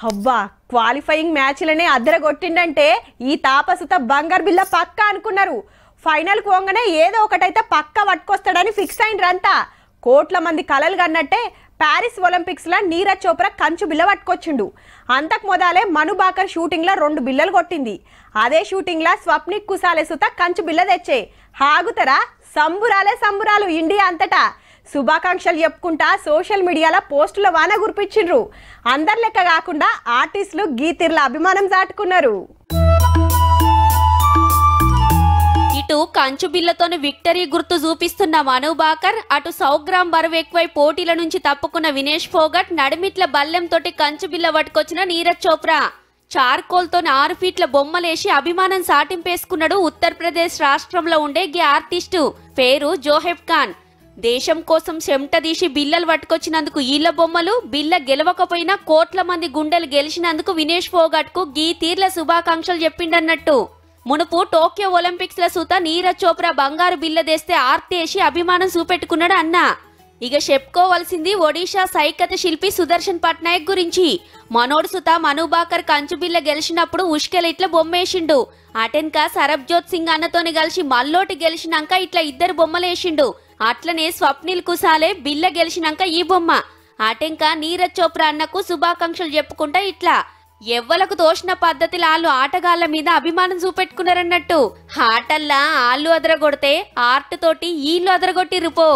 అవ్వా క్వాలిఫైయింగ్ మ్యాచ్లనే అద్దరగొట్టిండంటే ఈ తాపసుత బంగారు బిల్ల పక్కా అనుకున్నారు. ఫైనల్ పోగానే ఏదో ఒకటైతే పక్కా పట్టుకొస్తాడని ఫిక్స్ అయినరంతా. కోట్ల మంది కలలు కన్నట్టే ప్యారిస్ ఒలింపిక్స్ లా నీరజ్ చోప్రా కంచు బిల్ల పట్టుకొచ్చిండు. అంతకు మొదలే మను బాకర్ షూటింగ్ లా 2 బిల్లలు కొట్టింది. అదే షూటింగ్ లా స్వప్నిక్ కుసాలే సుత కంచు బిల్ల తెచ్చే హాగుతరా సంబురాలే సంబురాలు ఇండియా అంతటా. శుభాకాంక్షలు చెప్పుకుంటా సోషల్ మీడియాలో పోస్టుల వాన గుర్పించిండ్రు. అందరి లెక్క కాకుండా ఆర్టిస్టులు గీతిర్ల అభిమానం దాటుకున్నారు. ఇటు కంచు బిల్లతోని విక్టరీ గుర్తు చూపిస్తున్న మను బాకర్, అటు 100 గ్రామ్ బరువు ఎక్కువై పోటీల నుంచి తప్పుకున్న వినేష్ ఫోగట్, నడిమిట్ల బల్లెంతోటి కంచు బిల్ల పట్టుకొచ్చిన నీరజ్ చోప్రా. చార్కోల్తో 6 ఫీట్ల బొమ్మలేసి అభిమానం సాటింపేసుకున్నాడు ఉత్తరప్రదేశ్ రాష్ట్రంలో ఉండే గే ఆర్టిస్టు పేరు జోహెబ్ ఖాన్. దేశం కోసం చెమట తీసి బిల్లలు పట్టుకొచ్చినందుకు ఈళ్ల బొమ్మలు, బిల్ల గెలవకపోయినా కోట్ల మంది గుండెలు గెలిచినందుకు వినేష్ ఫోగట్ కు గీ తీర్ల శుభాకాంక్షలు చెప్పిండన్నట్టు. మునుపు టోక్యో ఒలింపిక్స్ ల సూత నీరజ్ చోప్రా బంగారు బిల్ల దేస్తే ఆర్తేసి అభిమానం చూపెట్టుకున్నాడు అన్న. ఇక చెప్పుకోవాల్సింది ఒడిషా సైకత శిల్పి సుదర్శన్ పట్నాయక్ గురించి. మనోడు సుత మను బాకర్ కంచు బిల్ల గెలిచినప్పుడు ఉష్కెల ఇట్లా బొమ్మేసిండు. అటెన్క సరబ్జోత్ సింగ్ అన్నతోని కలిసి మల్లోటి గెలిచినాక ఇట్లా 2 బొమ్మలేసిండు. అట్లనే స్వప్నిల్ కుసాలే బిల్ల గెలిచినాక ఈ బొమ్మ. అటెంక నీరజ్ చోప్రా అన్నకు శుభాకాంక్షలు చెప్పుకుంటా ఇట్లా ఎవ్వలకు తోచిన పద్ధతిలో ఆళ్ళు ఆటగాళ్ల మీద అభిమానం చూపెట్టుకున్నారన్నట్టు. ఆటల్లా ఆళ్ళు అదరగొడితే ఆర్ట్ తోటి ఈళ్ళు అదరగొట్టిర్రు పో.